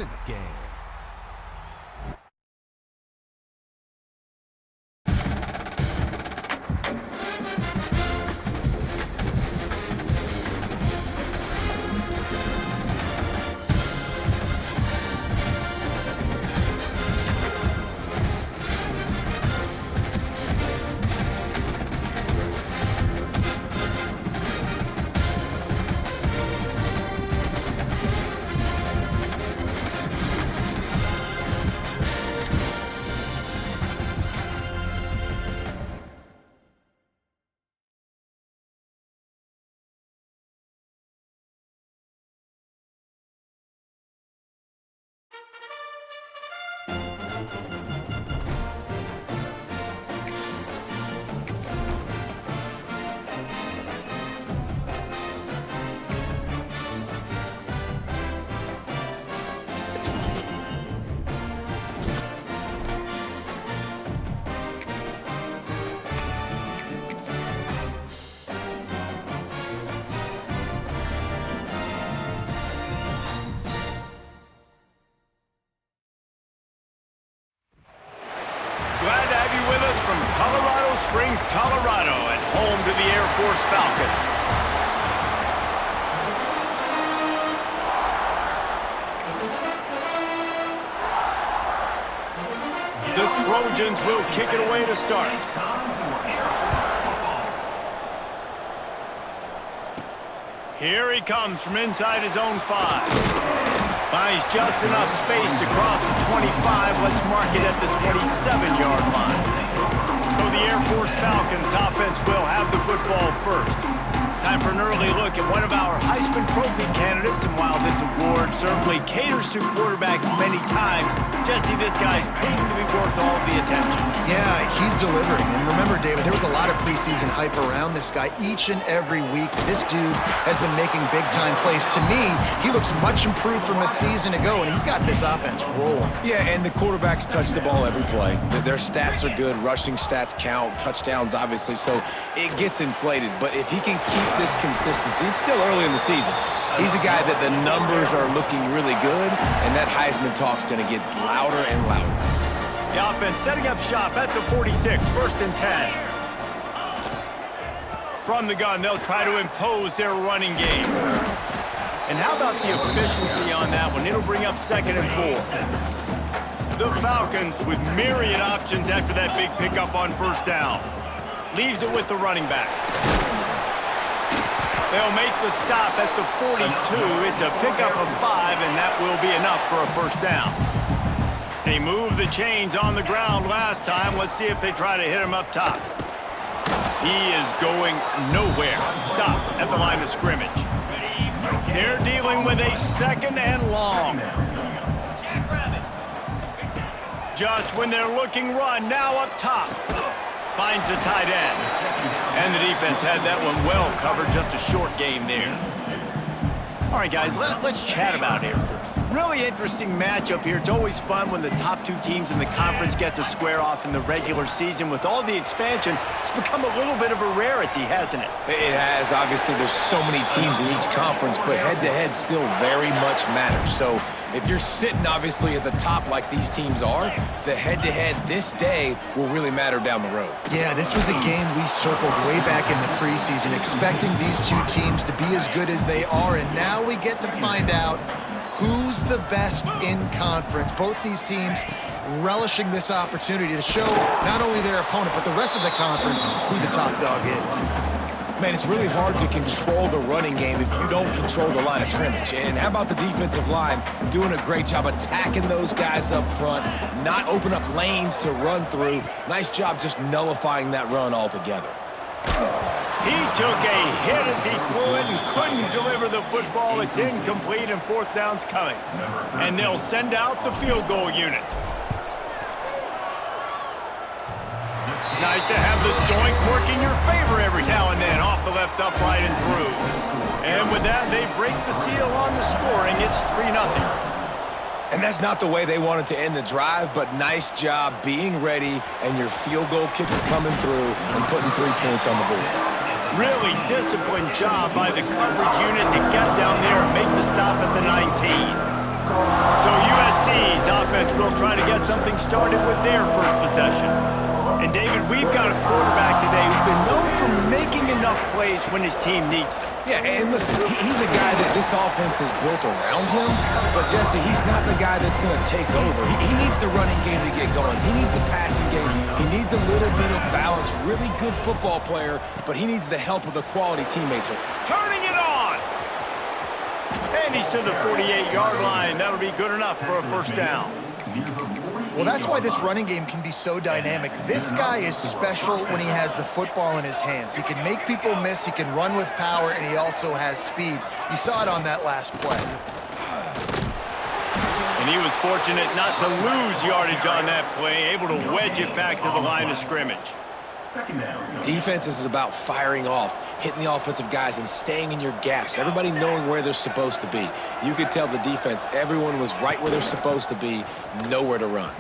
in the game. Glad to have you with us from Colorado Springs, Colorado, and home to the Air Force Falcons. The Trojans will kick it away to start. Here he comes from inside his own 5. Finds just enough space to cross the 25. Let's mark it at the 27-yard line. So the Air Force Falcons offense will have the football first. Time for an early look at one of our Heisman Trophy candidates, and while this award certainly caters to quarterbacks many times, Jesse, this guy's proven to be worth all the attention. Yeah, he's delivering. And remember, David, there was a lot of preseason hype around this guy each and every week. This dude has been making big-time plays. To me, he looks much improved from a season ago, and he's got this offense rolling. Yeah, and the quarterbacks touch the ball every play. Their stats are good. Rushing stats count. Touchdowns, obviously, so it gets inflated. But if he can keep this consistency, it's still early in the season. He's a guy that the numbers are looking really good, and that Heisman talk's going to get louder and louder. The offense setting up shop at the 46, 1st and 10. From the gun, they'll try to impose their running game. And how about the efficiency on that one? It'll bring up 2nd and 4. The Falcons with myriad options after that big pickup on 1st down. Leaves it with the running back. They'll make the stop at the 42. It's a pickup of 5, and that will be enough for a 1st down. They moved the chains on the ground last time. Let's see if they try to hit him up top. He is going nowhere. Stop at the line of scrimmage. They're dealing with a 2nd and long. Just when they're looking run, now up top. Finds the tight end. And the defense had that one well covered, just a short game there. All right, guys, let's chat about Air Force. Really interesting matchup here. It's always fun when the top 2 teams in the conference get to square off in the regular season. With all the expansion, it's become a little bit of a rarity, hasn't it? It has. Obviously, there's so many teams in each conference, but head-to-head still very much matters. So if you're sitting, obviously, at the top like these teams are, the head-to-head this day will really matter down the road. Yeah, this was a game we circled way back in the preseason, expecting these 2 teams to be as good as they are, and now we get to find out who's the best in conference. Both these teams relishing this opportunity to show not only their opponent, but the rest of the conference who the top dog is. Man, it's really hard to control the running game if you don't control the line of scrimmage. And how about the defensive line doing a great job attacking those guys up front, not open up lanes to run through. Nice job just nullifying that run altogether. He took a hit as he threw it and couldn't deliver the football. It's incomplete, and 4th down's coming. And they'll send out the field goal unit. Nice to have the doink work in your favor every now and then, off the left upright and through. And with that, they break the seal on the scoring. It's 3-0. And that's not the way they wanted to end the drive, but nice job being ready and your field goal kicker coming through and putting 3 points on the board. Really disciplined job by the coverage unit to get down there and make the stop at the 19. So USC's offense will try to get something started with their first possession. And David, we've got a quarterback today who's been known for making enough plays when his team needs them. Yeah, and listen, he's a guy that this offense is built around him. But, Jesse, he's not the guy that's going to take over. He needs the running game to get going. He needs the passing game. He needs a little bit of balance. Really good football player, but he needs the help of the quality teammates. Turning it on! And he's to the 48-yard line. That'll be good enough for a first down. Well, that's why this running game can be so dynamic. This guy is special when he has the football in his hands. He can make people miss, he can run with power, and he also has speed. You saw it on that last play. And he was fortunate not to lose yardage on that play, able to wedge it back to the line of scrimmage. Defense is about firing off, hitting the offensive guys, and staying in your gaps. Everybody knowing where they're supposed to be. You could tell the defense, everyone was right where they're supposed to be, nowhere to run.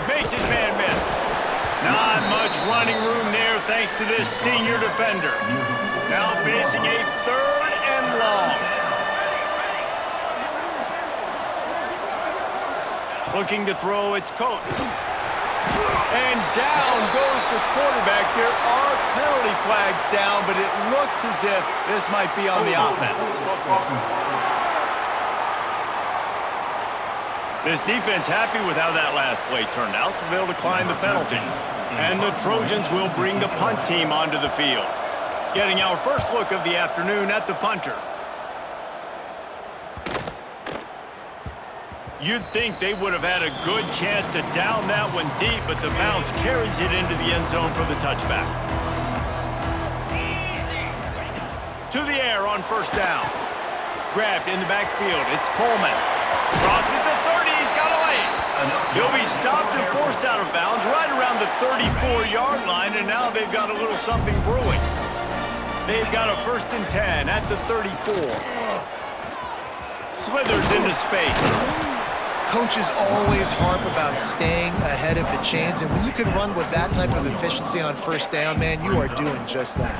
Makes his man miss. Not much running room there thanks to this senior defender. Now facing a 3rd and long. Looking to throw, it's Coates. And down goes the quarterback. There are penalty flags down, but it looks as if this might be on the offense. This defense happy with how that last play turned out, so they'll decline the penalty. And the Trojans will bring the punt team onto the field. Getting our first look of the afternoon at the punter. You'd think they would have had a good chance to down that one deep, but the bounce carries it into the end zone for the touchback. To the air on first down. Grabbed in the backfield. It's Coleman. Crosses the 30. He's got away. He'll be stopped and forced out of bounds right around the 34-yard line, and now they've got a little something brewing. They've got a 1st and 10 at the 34. Slithers into space. Coaches always harp about staying ahead of the chains, and when you can run with that type of efficiency on first down, man, you are doing just that.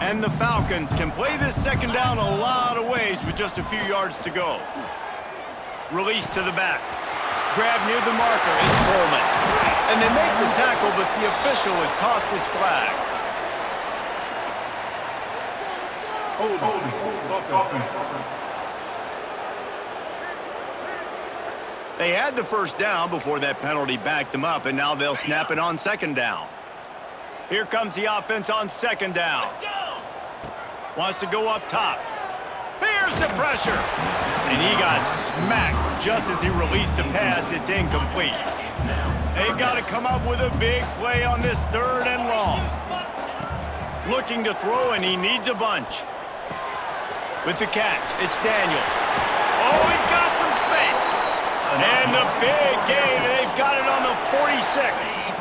And the Falcons can play this second down a lot of ways with just a few yards to go. Release to the back. Grab near the marker is Coleman. And they make the tackle, but the official has tossed his flag. They had the first down before that penalty backed them up, and now they'll snap it on second down. Here comes the offense on second down. Wants to go up top. Here's the pressure. And he got smacked just as he released the pass. It's incomplete. They've got to come up with a big play on this 3rd and long. Looking to throw, and he needs a bunch. With the catch, it's Daniels. Oh, he's got some space. And the big gain, and they've got it on the 46.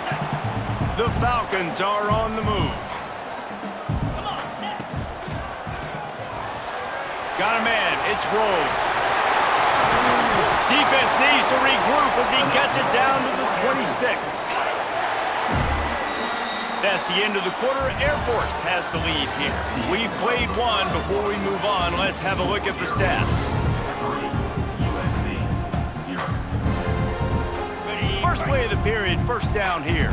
The Falcons are on the move. Got a man, it's Rhodes. Defense needs to regroup as he gets it down to the 26. That's the end of the quarter. Air Force has the lead here. We've played one. Before we move on, let's have a look at the stats. First play of the period, first down here.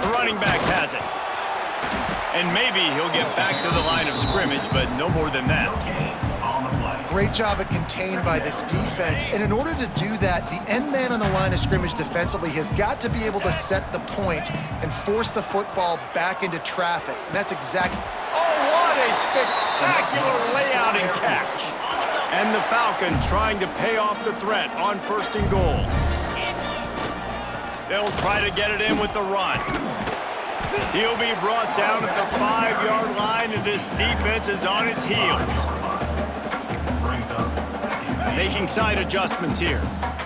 The running back has it. And maybe he'll get back to the line of scrimmage, but no more than that. Great job at contained by this defense. And in order to do that, the end man on the line of scrimmage defensively has got to be able to set the point and force the football back into traffic. And that's exactly... Oh, what a spectacular layout and catch. And the Falcons trying to pay off the threat on 1st and goal. They'll try to get it in with the run. He'll be brought down at the 5-yard line, and this defense is on its heels. Making side adjustments here.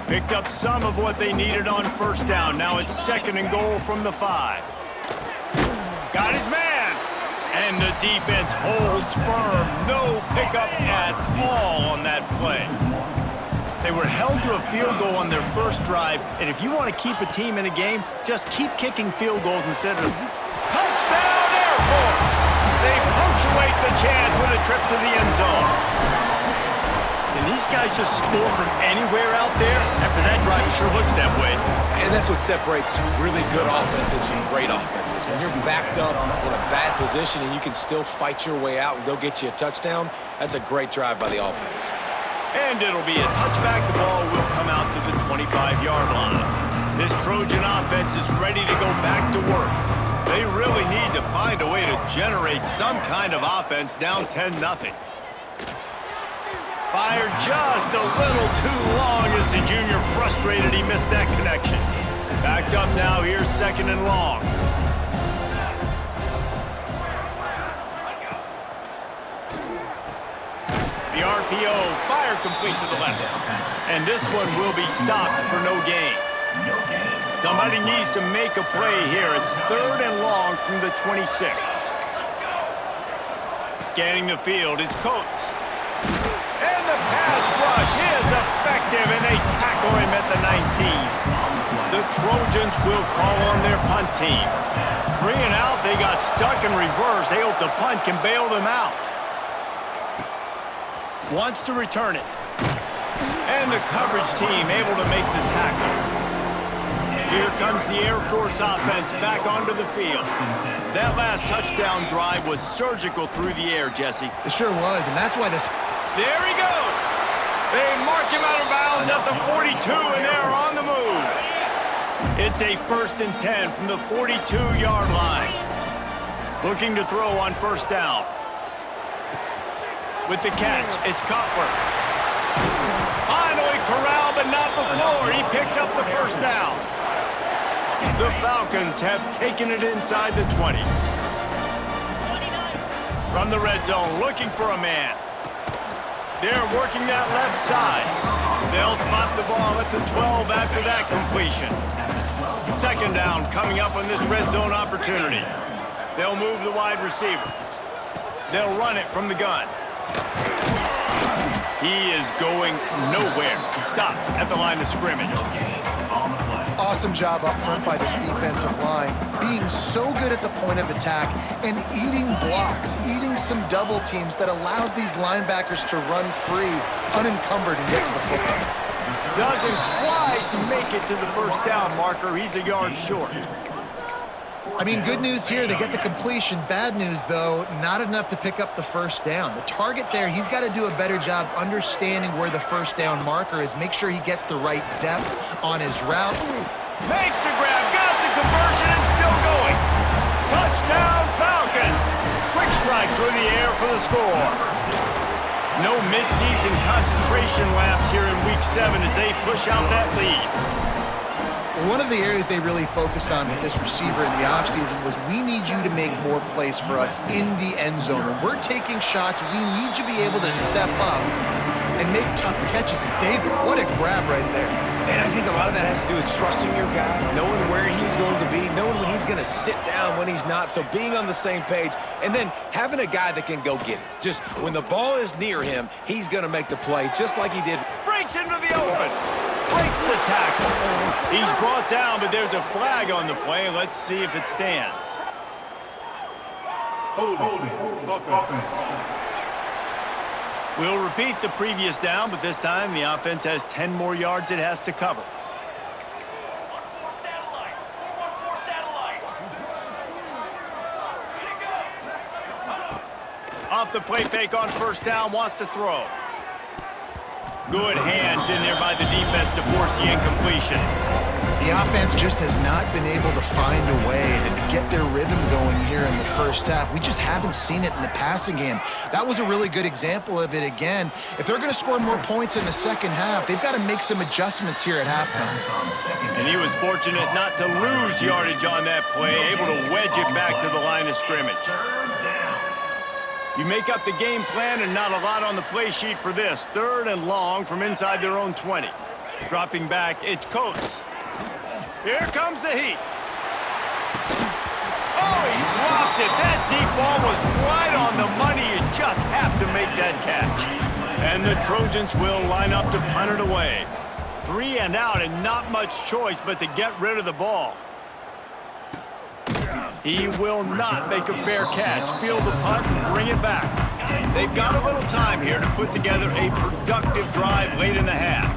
Picked up some of what they needed on first down. Now it's 2nd and goal from the 5. Got his man. And the defense holds firm. No pickup at all on that play. They were held to a field goal on their first drive, and if you want to keep a team in a game, just keep kicking field goals instead of... Touchdown, Air Force! They punctuate the chance with a trip to the end zone. Can these guys just score from anywhere out there? After that drive, it sure looks that way. And that's what separates really good offenses from great offenses. When you're backed up in a bad position and you can still fight your way out and go get you a touchdown, that's a great drive by the offense. And it'll be a touchback. The ball will come out to the 25-yard line. This Trojan offense is ready to go back to work. They really need to find a way to generate some kind of offense down 10-0. Fired just a little too long as the junior frustrated he missed that connection. Backed up now, here's 2nd and long. The RPO, fire complete to the left. And this one will be stopped for no gain. Somebody needs to make a play here. It's 3rd and long from the 26. Scanning the field, it's Coates. And the pass rush is effective, and they tackle him at the 19. The Trojans will call on their punt team. 3 and out, they got stuck in reverse. They hope the punt can bail them out. Wants to return it. And the coverage team able to make the tackle. Here comes the Air Force offense back onto the field. That last touchdown drive was surgical through the air, Jesse. It sure was, and that's why this... There he goes. They mark him out of bounds at the 42, and they're on the move. It's a 1st and 10 from the 42-yard line. Looking to throw on 1st down. With the catch, it's Cutler. Finally corralled, but not before. He picks up the 1st down. The Falcons have taken it inside the 20. From the red zone, looking for a man. They're working that left side. They'll spot the ball at the 12 after that completion. 2nd down coming up on this red zone opportunity. They'll move the wide receiver. They'll run it from the gun. He is going nowhere. Stop at the line of scrimmage. Awesome job up front by this defensive line, being so good at the point of attack and eating blocks, eating some double teams that allows these linebackers to run free, unencumbered, and get to the football. Doesn't quite make it to the 1st down marker. He's a yard short. I mean, good news here, they get the completion. Bad news, though, not enough to pick up the 1st down. The target there, he's got to do a better job understanding where the 1st down marker is, make sure he gets the right depth on his route. Makes the grab, got the conversion, and still going. Touchdown, Falcons. Quick strike through the air for the score. No midseason concentration laps here in Week 7 as they push out that lead. One of the areas they really focused on with this receiver in the offseason was we need you to make more plays for us in the end zone. When we're taking shots, we need you to be able to step up and make tough catches. And David, what a grab right there. And I think a lot of that has to do with trusting your guy, knowing where he's going to be, knowing when he's going to sit down, when he's not. So being on the same page, and then having a guy that can go get it. Just when the ball is near him, he's going to make the play just like he did. Breaks into the open. Breaks the tackle. He's brought down, but there's a flag on the play. Let's see if it stands. Holding. We'll repeat the previous down, but this time the offense has 10 more yards it has to cover. Off the play fake on 1st down, wants to throw. Good hands in there by the defense to force the incompletion. The offense just has not been able to find a way to get their rhythm going here in the 1st half. We just haven't seen it in the passing game. That was a really good example of it again. If they're going to score more points in the 2nd half, they've got to make some adjustments here at halftime. And he was fortunate not to lose yardage on that play, able to wedge it back to the line of scrimmage. You make up the game plan and not a lot on the play sheet for this. 3rd and long from inside their own 20. Dropping back, it's Coates. Here comes the heat. Oh, he dropped it. That deep ball was right on the money. You just have to make that catch. And the Trojans will line up to punt it away. 3 and out and not much choice but to get rid of the ball. He will not make a fair catch. Field the punt and bring it back. They've got a little time here to put together a productive drive late in the half.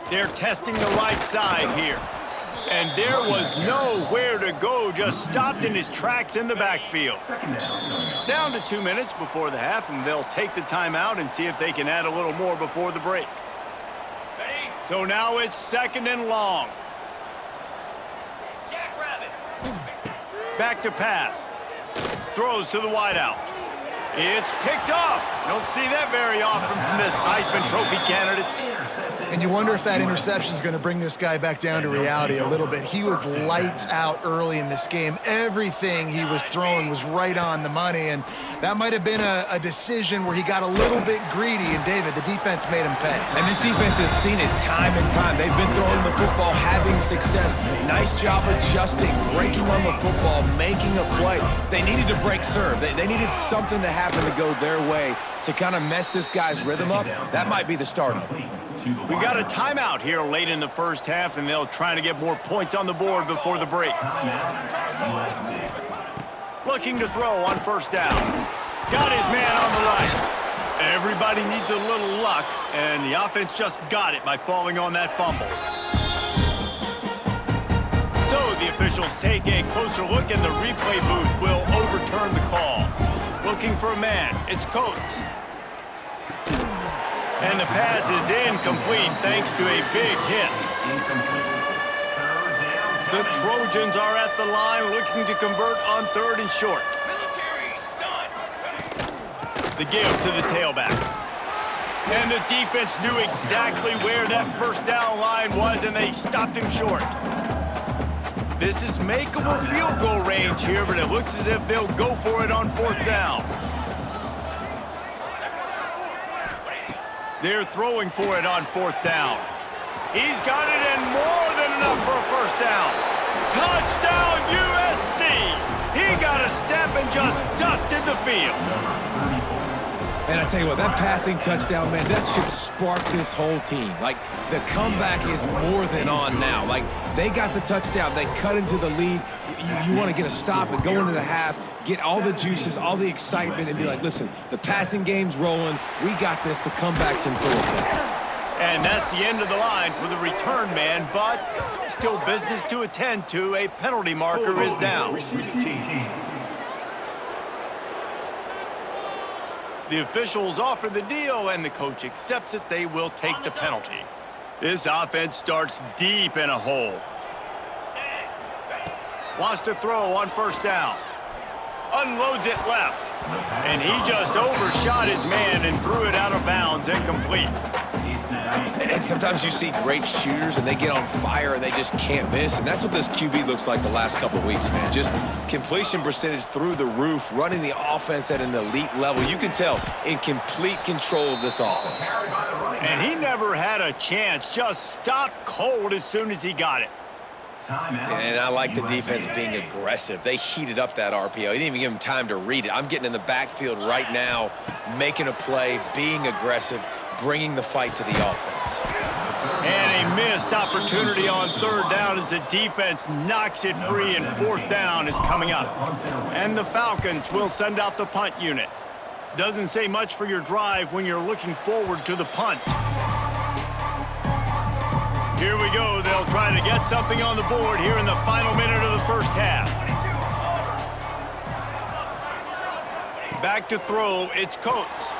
They're testing the right side here. And there was nowhere to go, just stopped in his tracks in the backfield. Down to 2 minutes before the half, and they'll take the timeout and see if they can add a little more before the break. So now it's 2nd and long. Back to pass. Throws to the wideout. It's picked off. Don't see that very often from this Heisman Trophy candidate. And you wonder if that interception is going to bring this guy back down to reality a little bit. He was lights out early in this game. Everything he was throwing was right on the money, and that might have been a decision where he got a little bit greedy, and David, the defense made him pay. And this defense has seen it time and time. They've been throwing the football, having success. Nice job adjusting, breaking on the football, making a play. They needed to break serve. They needed something to happen to go their way to kind of mess this guy's rhythm up. That might be the start of it. We got a timeout here late in the first half, and they'll try to get more points on the board before the break. Looking to throw on 1st down. Got his man on the right. Everybody needs a little luck, and the offense just got it by falling on that fumble. So the officials take a closer look, and the replay booth will overturn the call. Looking for a man. It's Coates. And the pass is incomplete thanks to a big hit. The Trojans are at the line looking to convert on 3rd and short. The give to the tailback. And the defense knew exactly where that 1st down line was, and they stopped him short. This is makeable field goal range here, but it looks as if they'll go for it on 4th down. They're throwing for it on 4th down. He's got it and more than enough for a 1st down. Touchdown USC! He got a step and just dusted the field. And I tell you what, that passing touchdown, man, that should spark this whole team. Like, the comeback is more than on now. Like, they got the touchdown. They cut into the lead. You want to get a stop and go into the half, get all the juices, all the excitement, and be like, listen, the passing game's rolling. We got this. The comeback's in full effect. And that's the end of the line for the return man, but still business to attend to. A penalty marker is down. The officials offer the deal, and the coach accepts it. They will take the penalty. This offense starts deep in a hole. Wants to throw on 1st down. Unloads it left. And he just overshot his man and threw it out of bounds, incomplete. And sometimes you see great shooters, and they get on fire, and they just can't miss. And that's what this QB looks like the last couple of weeks, man. Just completion percentage through the roof, running the offense at an elite level. You can tell in complete control of this offense. And he never had a chance. Just stopped cold as soon as he got it. And I like the defense being aggressive. They heated up that RPO. He didn't even give him time to read it. I'm getting in the backfield right now, making a play, being aggressive, bringing the fight to the offense. And a missed opportunity on 3rd down as the defense knocks it free, and 4th down is coming up. And the Falcons will send out the punt unit. Doesn't say much for your drive when you're looking forward to the punt. Here we go. They'll try to get something on the board here in the final minute of the first half. Back to throw, it's Coates.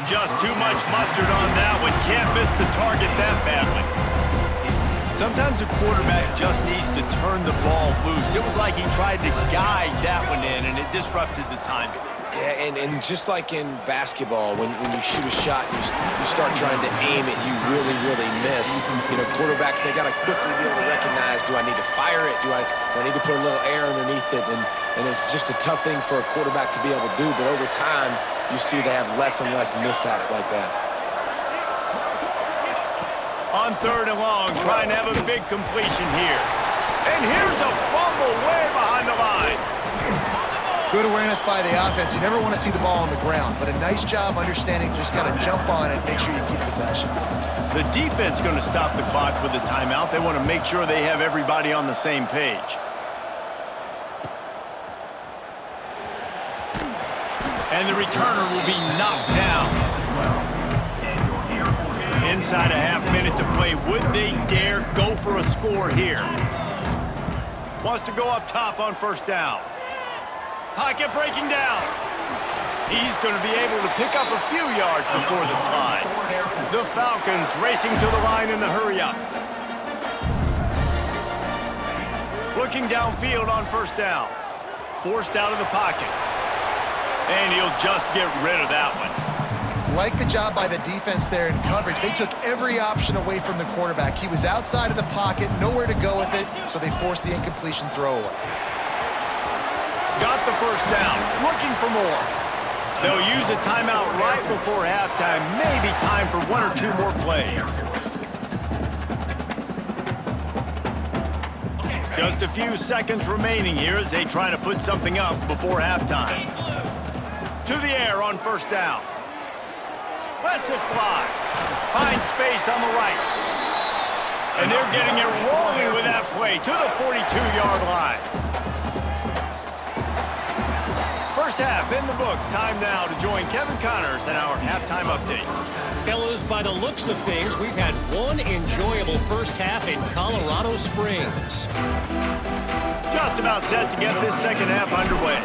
Just too much mustard on that one. Can't miss the target that badly. Sometimes a quarterback just needs to turn the ball loose. It was like he tried to guide that one in, and it disrupted the timing. Yeah, and just like in basketball, when you shoot a shot and you start trying to aim it, you really, really miss. You know, quarterbacks, they got to quickly be able to recognize, do I need to fire it? Do I need to put a little air underneath it? And it's just a tough thing for a quarterback to be able to do, but over time, you see they have less and less mishaps like that. On 3rd and long, trying to have a big completion here. And here's a fumble way behind the line. Good awareness by the offense. You never want to see the ball on the ground, but a nice job understanding you just got to jump on it, make sure you keep possession. The defense going to stop the clock with a timeout. They want to make sure they have everybody on the same page. And the returner will be knocked down. Inside a half minute to play. Would they dare go for a score here? Wants to go up top on first down. Pocket breaking down. He's going to be able to pick up a few yards before the slide. The Falcons racing to the line in the hurry-up. Looking downfield on first down. Forced out of the pocket. And he'll just get rid of that one. Like the job by the defense there in coverage. They took every option away from the quarterback. He was outside of the pocket, nowhere to go with it, so they forced the incompletion throwaway. Got the first down, looking for more. They'll use a timeout right before halftime. Maybe time for one or two more plays. Just a few seconds remaining here as they try to put something up before halftime. To the air on first down. Lets it fly. Finds space on the right. And they're getting it rolling with that play to the 42-yard line. First half in the books. Time now to join Kevin Connors in our halftime update. Fellas, by the looks of things, we've had one enjoyable first half in Colorado Springs. Just about set to get this second half underway.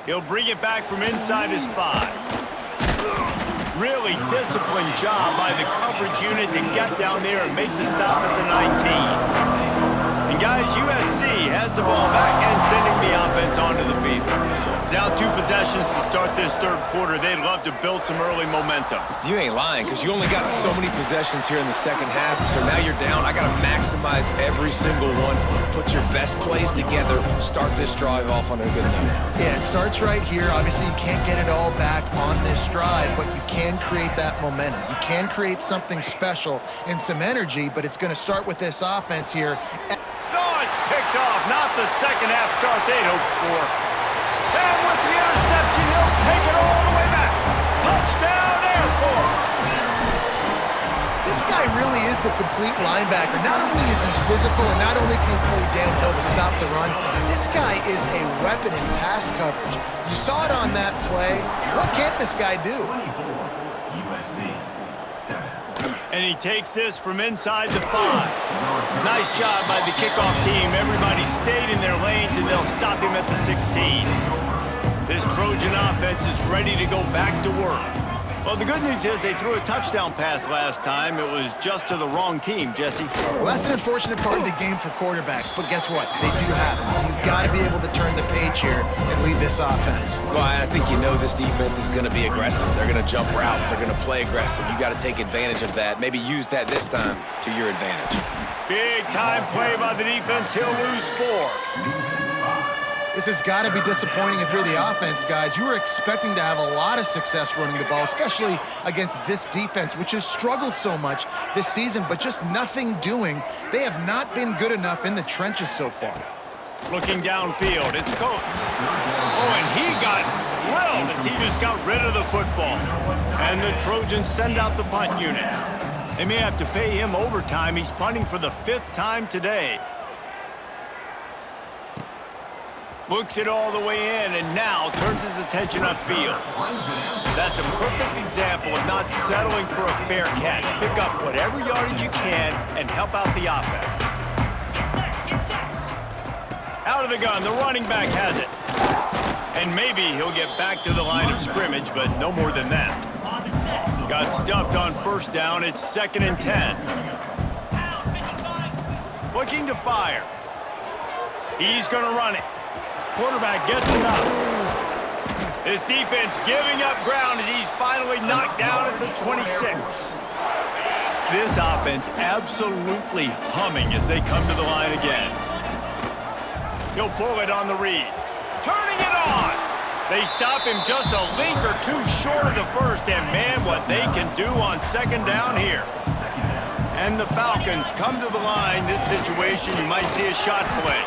He'll bring it back from inside his 5. Really disciplined job by the coverage unit to get down there and make the stop at the 19. And guys, USC has the ball back and sending the offense onto the field. Down 2 possessions to start this third quarter. They'd love to build some early momentum. You ain't lying, because you only got so many possessions here in the second half, so now you're down. I got to maximize every single one. Put your best plays together. Start this drive off on a good note. Yeah, it starts right here. Obviously, you can't get it all back on this drive, but you can create that momentum. You can create something special and some energy, but it's going to start with this offense here. Oh, it's picked off. Not the second half start they'd hoped for. And with the interception, he'll take it all the way back. Touchdown, Air Force. This guy really is the complete linebacker. Not only is he physical and not only can he play downhill to stop the run, this guy is a weapon in pass coverage. You saw it on that play. What can't this guy do? And he takes this from inside the 5. Nice job by the kickoff team. Everybody stayed in their lanes, and they'll stop him at the 16. This Trojan offense is ready to go back to work. Well, the good news is they threw a touchdown pass last time. It was just to the wrong team, Jesse. Well, that's an unfortunate part of the game for quarterbacks, but guess what? They do happen, so you've got to be able to turn the page here and lead this offense. Well, I think you know this defense is going to be aggressive. They're going to jump routes. They're going to play aggressive. You got to take advantage of that. Maybe use that this time to your advantage. Big time play by the defense. He'll lose 4. This has got to be disappointing if you're the offense, guys. You were expecting to have a lot of success running the ball, especially against this defense, which has struggled so much this season, but just nothing doing. They have not been good enough in the trenches so far. Looking downfield, it's Coates. Oh, and he got drilled as he just got rid of the football. And the Trojans send out the punt unit. They may have to pay him overtime. He's punting for the 5th time today. Looks it all the way in, and now turns his attention upfield. That's a perfect example of not settling for a fair catch. Pick up whatever yardage you can and help out the offense. Out of the gun, the running back has it. And maybe he'll get back to the line of scrimmage, but no more than that. Got stuffed on first down. It's 2nd and 10. Looking to fire. He's going to run it. Quarterback gets enough. His defense giving up ground as he's finally knocked down at the 26. This offense absolutely humming as they come to the line again. He'll pull it on the read. Turning it on. They stop him just a link or 2 short of the first, and man, what they can do on 2nd down here. And the Falcons come to the line. This situation, you might see a shot play.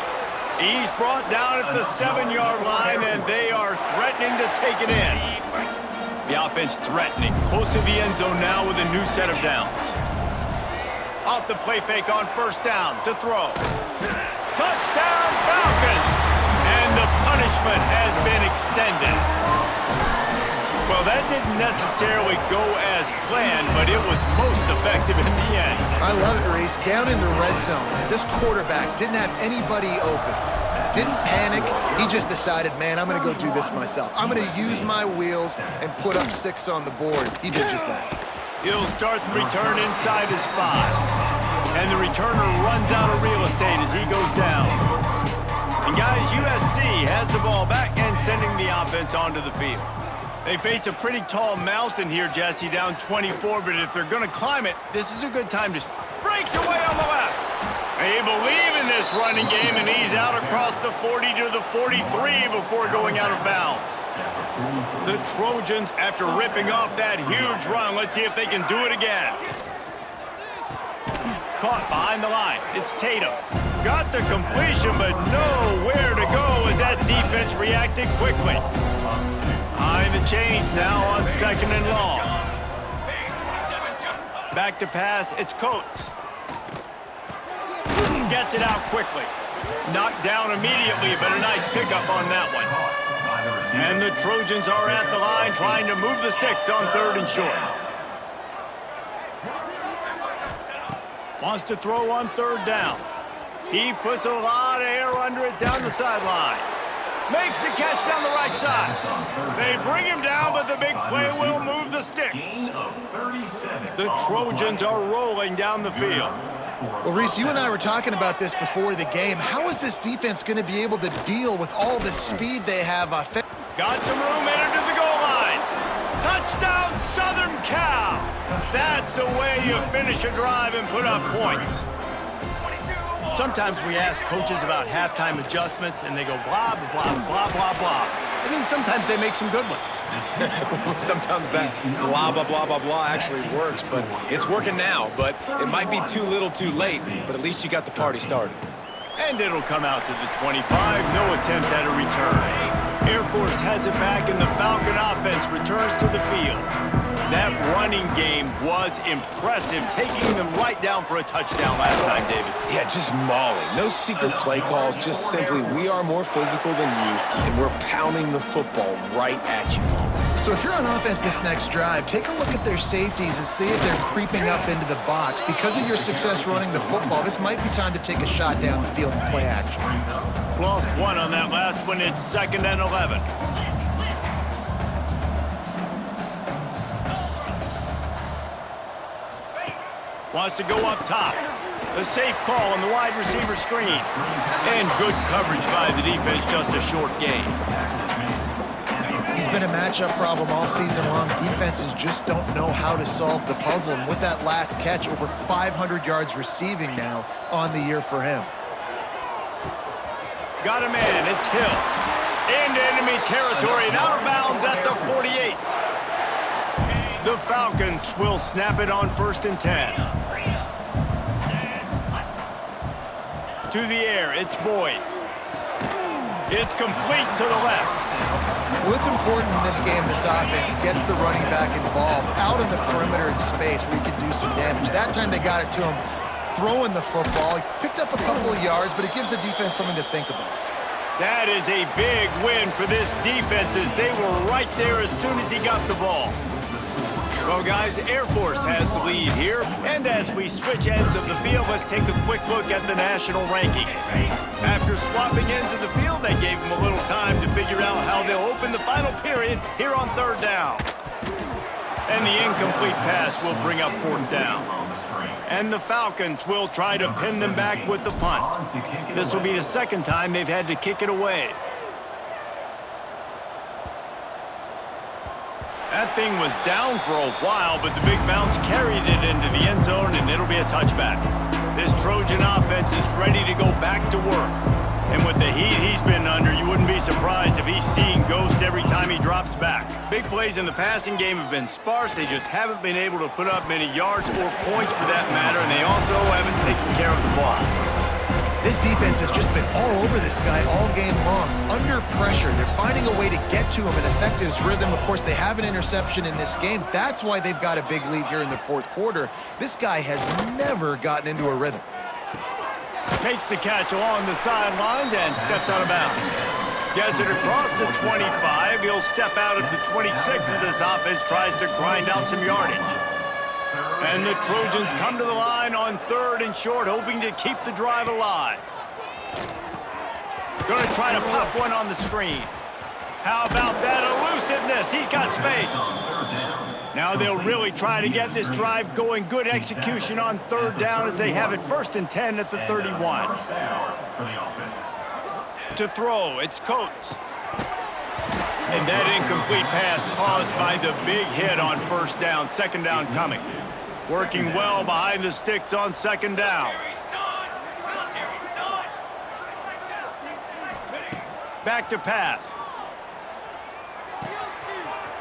He's brought down at the 7-yard line, and they are threatening to take it in. The offense threatening, close to the end zone now with a new set of downs. Off the play fake on first down to throw. Touchdown, Falcons! And the punishment has been extended. Well, that didn't necessarily go as planned, but it was most effective in the end. I love it, Reese. Down in the red zone, this quarterback didn't have anybody open. Didn't panic. He just decided, man, I'm going to go do this myself. I'm going to use my wheels and put up 6 on the board. He did just that. He'll start the return inside his 5. And the returner runs out of real estate as he goes down. And guys, USC has the ball back and sending the offense onto the field. They face a pretty tall mountain here, Jesse, down 24, but if they're going to climb it, this is a good time to... Breaks away on the left. They believe in this running game, and he's out across the 40 to the 43 before going out of bounds. The Trojans, after ripping off that huge run, let's see if they can do it again. Caught behind the line. It's Tatum. Got the completion, but nowhere to go as that defense reacted quickly. Behind the chains now on 2nd and long. Back to pass, it's Coates. Gets it out quickly. Knocked down immediately, but a nice pickup on that one. And the Trojans are at the line trying to move the sticks on 3rd and short. Wants to throw on 3rd down. He puts a lot of air under it down the sideline. Makes a catch down the right side. They bring him down, but the big play will move the sticks. The Trojans are rolling down the field. Well, Reese, you and I were talking about this before the game. How is this defense going to be able to deal with all the speed they have? Got some room headed to the goal line. Touchdown, Southern Cal. That's the way you finish a drive and put up points. Sometimes we ask coaches about halftime adjustments, and they go blah, blah, blah, blah, blah, blah. And then sometimes they make some good ones. Sometimes that blah, blah, blah, blah, blah actually works, but it's working now. But it might be too little too late, but at least you got the party started. And it'll come out to the 25. No attempt at a return. Air Force has it back, and the Falcon offense returns to the field. That running game was impressive, taking them right down for a touchdown last time, David. Yeah, just mauling. No secret play calls, just simply we are more physical than you, and we're pounding the football right at you. So if you're on offense this next drive, take a look at their safeties and see if they're creeping up into the box. Because of your success running the football, this might be time to take a shot down the field and play action. Lost 1 on that last one. It's 2nd and 11. Wants to go up top. A safe call on the wide receiver screen. And good coverage by the defense, just a short gain. He's been a matchup problem all season long. Defenses just don't know how to solve the puzzle. And with that last catch, over 500 yards receiving now on the year for him. Got him in. It's Hill. Into enemy territory and out of bounds at the 48. The Falcons will snap it on 1st and 10. To the air, it's Boyd. It's complete to the left. Well, it's important in this game, this offense gets the running back involved out in the perimeter in space where he can do some damage. That time they got it to him throwing the football. He picked up a couple of yards, but it gives the defense something to think about. That is a big win for this defense as they were right there as soon as he got the ball. Well, guys, Air Force has the lead here. And as we switch ends of the field, let's take a quick look at the national rankings. After swapping ends of the field, they gave them a little time to figure out how they'll open the final period here on 3rd down. And the incomplete pass will bring up 4th down. And the Falcons will try to pin them back with the punt. This will be the 2nd time they've had to kick it away. That thing was down for a while, but the big bounce carried it into the end zone, and it'll be a touchback. This Trojan offense is ready to go back to work. And with the heat he's been under, you wouldn't be surprised if he's seeing ghosts every time he drops back. Big plays in the passing game have been sparse. They just haven't been able to put up many yards or points for that matter, and they also haven't taken care of the ball. This defense has just been all over this guy all game long. Under pressure, they're finding a way to get to him and affect his rhythm. Of course, they have an interception in this game. That's why they've got a big lead here in the fourth quarter. This guy has never gotten into a rhythm. Makes the catch along the sidelines and steps out of bounds. Gets it across the 25. He'll step out at the 26 as this offense tries to grind out some yardage. And the Trojans come to the line on 3rd and short, hoping to keep the drive alive. Going to try to pop one on the screen. How about that elusiveness? He's got space. Now they'll really try to get this drive going. Good execution on 3rd down as they have it 1st and 10 at the 31. To throw, it's Coates. And that incomplete pass caused by the big hit on 1st down. 2nd down coming. Working well behind the sticks on 2nd down. Back to pass.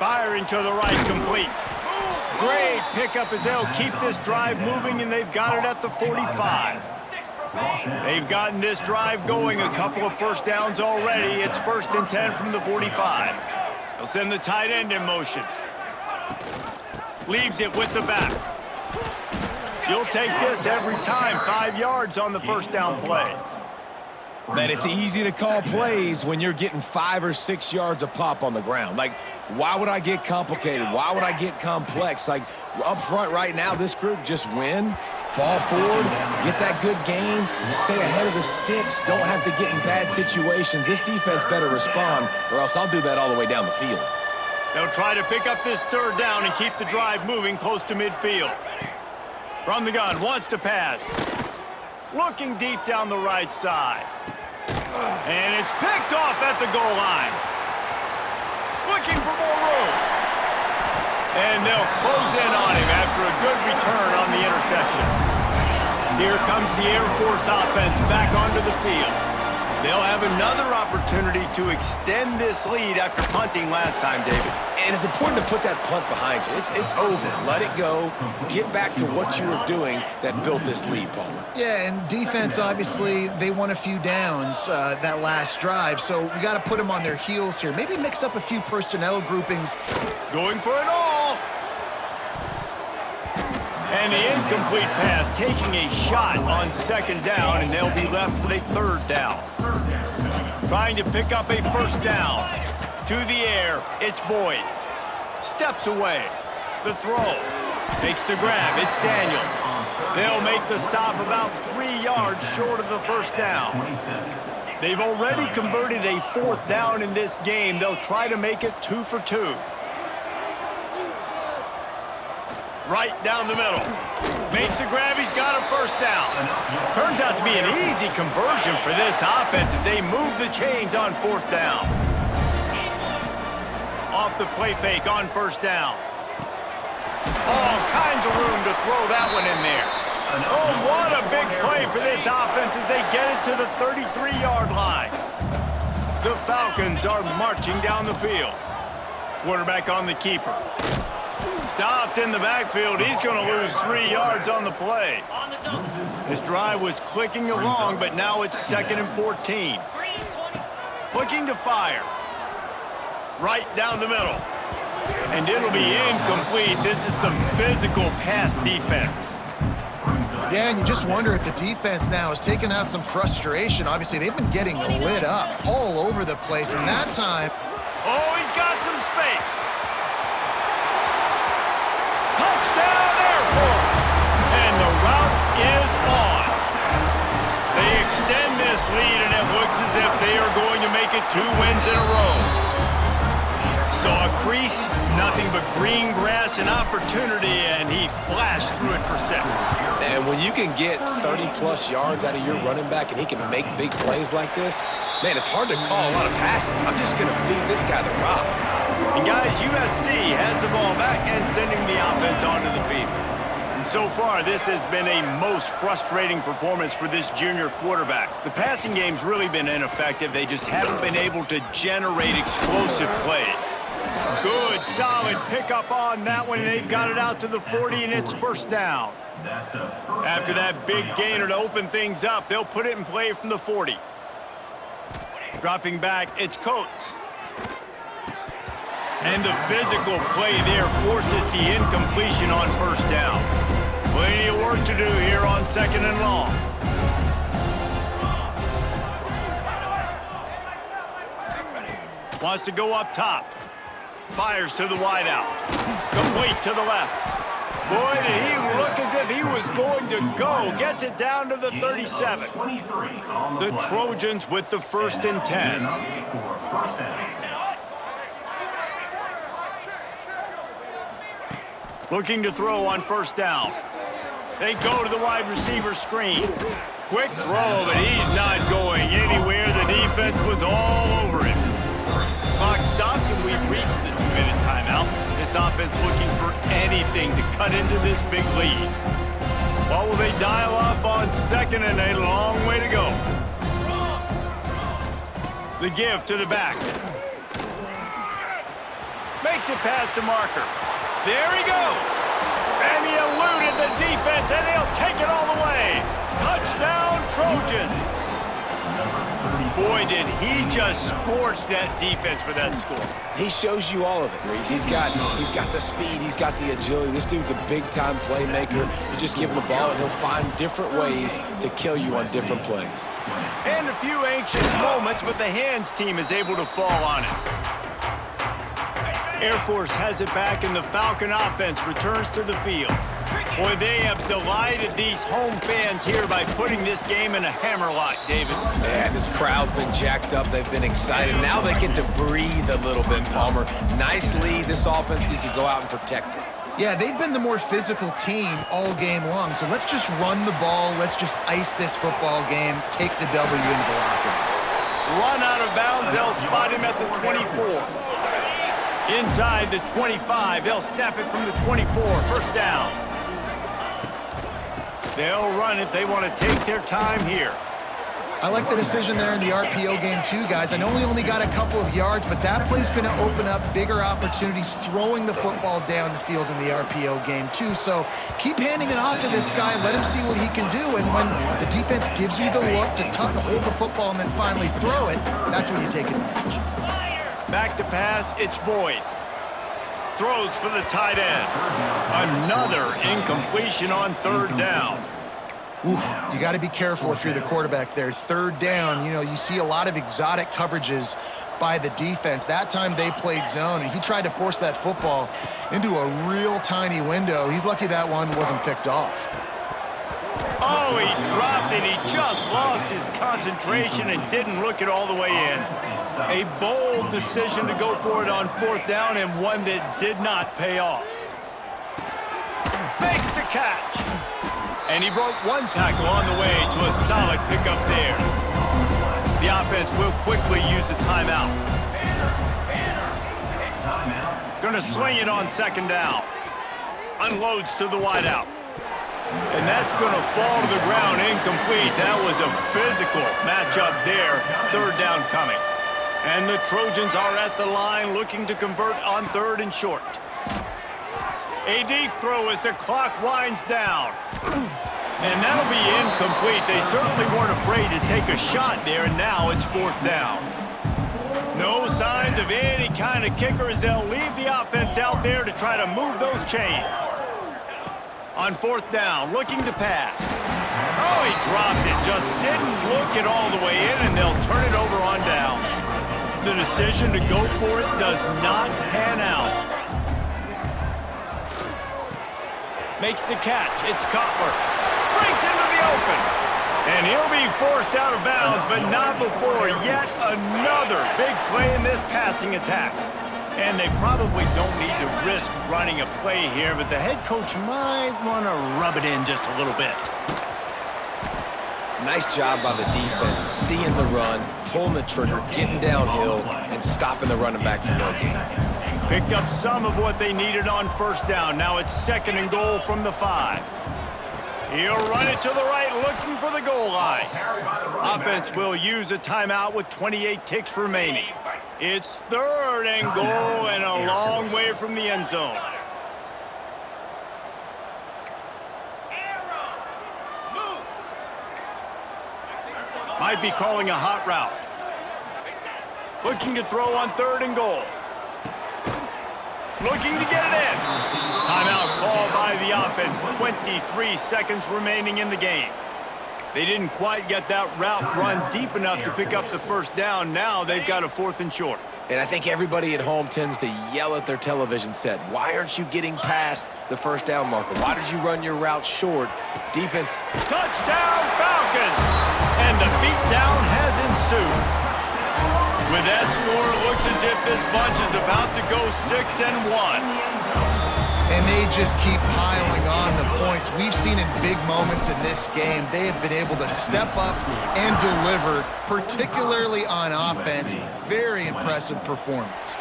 Firing to the right, complete. Great pickup as they'll keep this drive moving, and they've got it at the 45. They've gotten this drive going, a couple of 1st downs already. It's 1st and 10 from the 45. They'll send the tight end in motion. Leaves it with the back. You'll take this every time. 5 yards on the 1st down play. Man, it's easy to call plays when you're getting 5 or 6 yards a pop on the ground. Like, why would I get complicated? Why would I get complex? Like, up front right now, this group just win, fall forward, get that good gain, stay ahead of the sticks, don't have to get in bad situations. This defense better respond, or else I'll do that all the way down the field. They'll try to pick up this 3rd down and keep the drive moving close to midfield. From the gun, wants to pass. Looking deep down the right side. And it's picked off at the goal line. Looking for more room. And they'll close in on him after a good return on the interception. Here comes the Air Force offense back onto the field. They'll have another opportunity to extend this lead after punting last time, David. And it's important to put that punt behind you. It's over. Let it go. Get back to what you were doing that built this lead, Palmer. Yeah, and defense, obviously, they won a few downs that last drive, so we got to put them on their heels here. Maybe mix up a few personnel groupings. Going for it all. And the incomplete pass taking a shot on 2nd down, and they'll be left with a 3rd down. Trying to pick up a 1st down. To the air, it's Boyd. Steps away. The throw. Makes the grab, it's Daniels. They'll make the stop about 3 yards short of the 1st down. They've already converted a 4th down in this game. They'll try to make it 2 for 2. Right down the middle. Makes the grab, he's got a 1st down. Turns out to be an easy conversion for this offense as they move the chains on 4th down. Off the play fake on 1st down. All kinds of room to throw that one in there. Oh, what a big play for this offense as they get it to the 33-yard line. The Falcons are marching down the field. Quarterback on the keeper. Stopped in the backfield. He's going to lose 3 yards on the play. This drive was clicking along, but now it's 2nd and 14. Looking to fire. Right down the middle. And it'll be incomplete. This is some physical pass defense. Yeah, and you just wonder if the defense now is taking out some frustration. Obviously, they've been getting lit up all over the place, and that time... Oh, he's got some space. Touchdown, Air Force. And the route is on. They extend this lead, and it looks as if they are going to make it 2 wins in a row. Saw a crease, nothing but green grass and opportunity, and he flashed through it for 6. And when you can get 30-plus yards out of your running back and he can make big plays like this, man, it's hard to call a lot of passes. I'm just going to feed this guy the rock. And guys, USC has the ball back and sending the offense onto the field. And So far, this has been a most frustrating performance for this junior quarterback. The passing game's really been ineffective. They just haven't been able to generate explosive plays. Good, solid pickup on that one, and they've got it out to the 40, and it's first down. After that big gainer to open things up, they'll put it in play from the 40. Dropping back, it's Coates. And the physical play there forces the incompletion on first down. Plenty of work to do here on 2nd and long. Wants to go up top. Fires to the wideout. Complete to the left. Boy, did he look as if he was going to go. Gets it down to the 37. The Trojans with the 1st and 10. Looking to throw on first down. They go to the wide receiver screen. Quick throw, but he's not going anywhere. The defense was all over him. Clock stops, and we've reached the 2-minute timeout. This offense looking for anything to cut into this big lead. What will they dial up on 2nd and a long way to go? The give to the back. Makes it past the marker. There he goes. And he eluded the defense, and he'll take it all the way. Touchdown, Trojans. Boy, did he just scorch that defense for that score. He shows you all of it, Reese. He's got the speed, he's got the agility. This dude's a big-time playmaker. You just give him the ball, and he'll find different ways to kill you on different plays. And a few anxious moments, but the hands team is able to fall on it. Air Force has it back, and the Falcon offense returns to the field. Boy, they have delighted these home fans here by putting this game in a hammerlock, David. Yeah, this crowd's been jacked up. They've been excited. Now they get to breathe a little bit, Palmer. Nice lead. This offense needs to go out and protect it. Yeah, they've been the more physical team all game long, so let's just run the ball. Let's just ice this football game, take the W into the locker room. Run out of bounds. They'll spot him at the 24. Inside the 25, they'll snap it from the 24. First down. They'll run it. They want to take their time here. I like the decision there in the RPO game too, guys. I know we only got a couple of yards, but that play's going to open up bigger opportunities throwing the football down the field in the RPO game too. So keep handing it off to this guy. Let him see what he can do. And when the defense gives you the look to hold the football and then finally throw it, that's when you take advantage. Back to pass, it's Boyd. Throws for the tight end. Another incompletion on 3rd down. Oof, you got to be careful if you're the quarterback there. 3rd down, you know, you see a lot of exotic coverages by the defense. That time they played zone, and he tried to force that football into a real tiny window. He's lucky that one wasn't picked off. Oh, he dropped it. He just lost his concentration and didn't look it all the way in. A bold decision to go for it on 4th down, and one that did not pay off. Makes the catch. And he broke one tackle on the way to a solid pickup there. The offense will quickly use a timeout. Going to swing it on 2nd down. Unloads to the wideout. And that's going to fall to the ground incomplete. That was a physical matchup there. 3rd down coming. And the Trojans are at the line looking to convert on 3rd and short. A deep throw as the clock winds down. And that'll be incomplete. They certainly weren't afraid to take a shot there, and now it's 4th down. No signs of any kind of kicker as they'll leave the offense out there to try to move those chains. On 4th down, looking to pass. Oh, he dropped it. Just didn't look it all the way in, and they'll turn it over on downs. The decision to go for it does not pan out. Makes the catch. It's Cutler. Breaks into the open. And he'll be forced out of bounds, but not before yet another big play in this passing attack. And they probably don't need to risk running a play here, but the head coach might want to rub it in just a little bit. Nice job by the defense, seeing the run, pulling the trigger, getting downhill, and stopping the running back for no gain. Picked up some of what they needed on first down. Now it's 2nd and goal from the 5. He'll run it to the right, looking for the goal line. Offense will use a timeout with 28 ticks remaining. It's 3rd and goal and a long way from the end zone. Might be calling a hot route. Looking to throw on 3rd and goal. Looking to get it in. Timeout called by the offense. 23 seconds remaining in the game. They didn't quite get that route run deep enough to pick up the first down. Now they've got a 4th and short. And I think everybody at home tends to yell at their television set. Why aren't you getting past the first down marker? Why did you run your route short? Defense. Touchdown, Falcons! And the beatdown has ensued. With that score, it looks as if this bunch is about to go 6-1. And they just keep piling on the points. We've seen in big moments in this game, they have been able to step up and deliver, particularly on offense. Very impressive performance.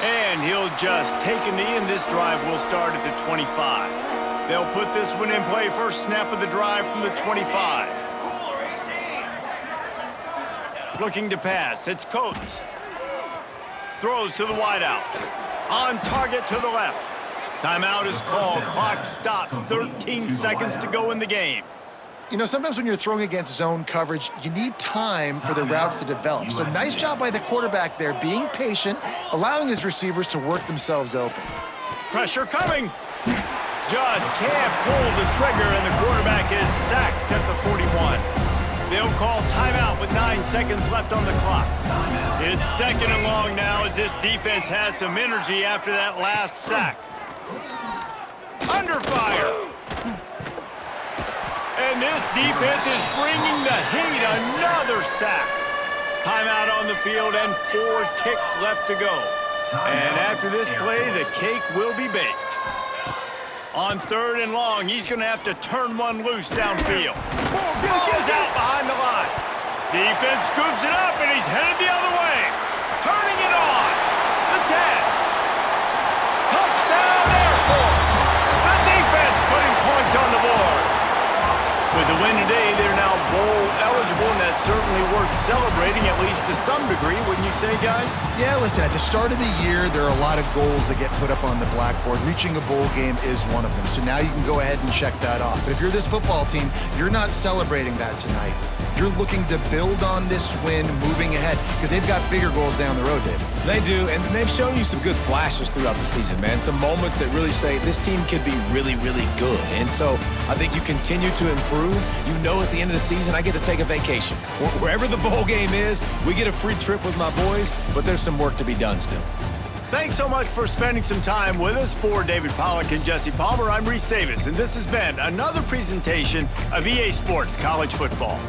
And he'll just take a knee, and this drive will start at the 25. They'll put this one in play. First snap of the drive from the 25. Looking to pass. It's Coates. Throws to the wideout. On target to the left. Timeout is called. Clock stops. 13 seconds to go in the game. You know, sometimes when you're throwing against zone coverage, you need time for the routes to develop. So nice job by the quarterback there, being patient, allowing his receivers to work themselves open. Pressure coming. Just can't pull the trigger, and the quarterback is sacked at the 41. They'll call timeout with 9 seconds left on the clock. It's 2nd and long now as this defense has some energy after that last sack. Under fire. And this defense is bringing the heat. Another sack. Timeout on the field and 4 ticks left to go. And after this play, the cake will be baked. On 3rd and long, he's going to have to turn one loose downfield. Ball is out behind the line. Defense scoops it up, and he's headed the other way. Turning it on. The 10. Touchdown, Air Force. The defense putting points on the board. With the win today, they're now bowl eligible, and that's certainly worth celebrating, at least to some degree, wouldn't you say, guys? Yeah, listen, at the start of the year, there are a lot of goals that get put up on the blackboard. Reaching a bowl game is one of them. So now you can go ahead and check that off. But if you're this football team, you're not celebrating that tonight. You're looking to build on this win moving ahead because they've got bigger goals down the road, David. They do, and they've shown you some good flashes throughout the season, man. Some moments that really say this team could be really, really good. And so I think you continue to improve. You know at the end of the season, I get to take a vacation. Wherever the bowl game is, we get a free trip with my boys, but there's some work to be done still. Thanks so much for spending some time with us. For David Pollack and Jesse Palmer, I'm Reese Davis, and this has been another presentation of EA Sports College Football.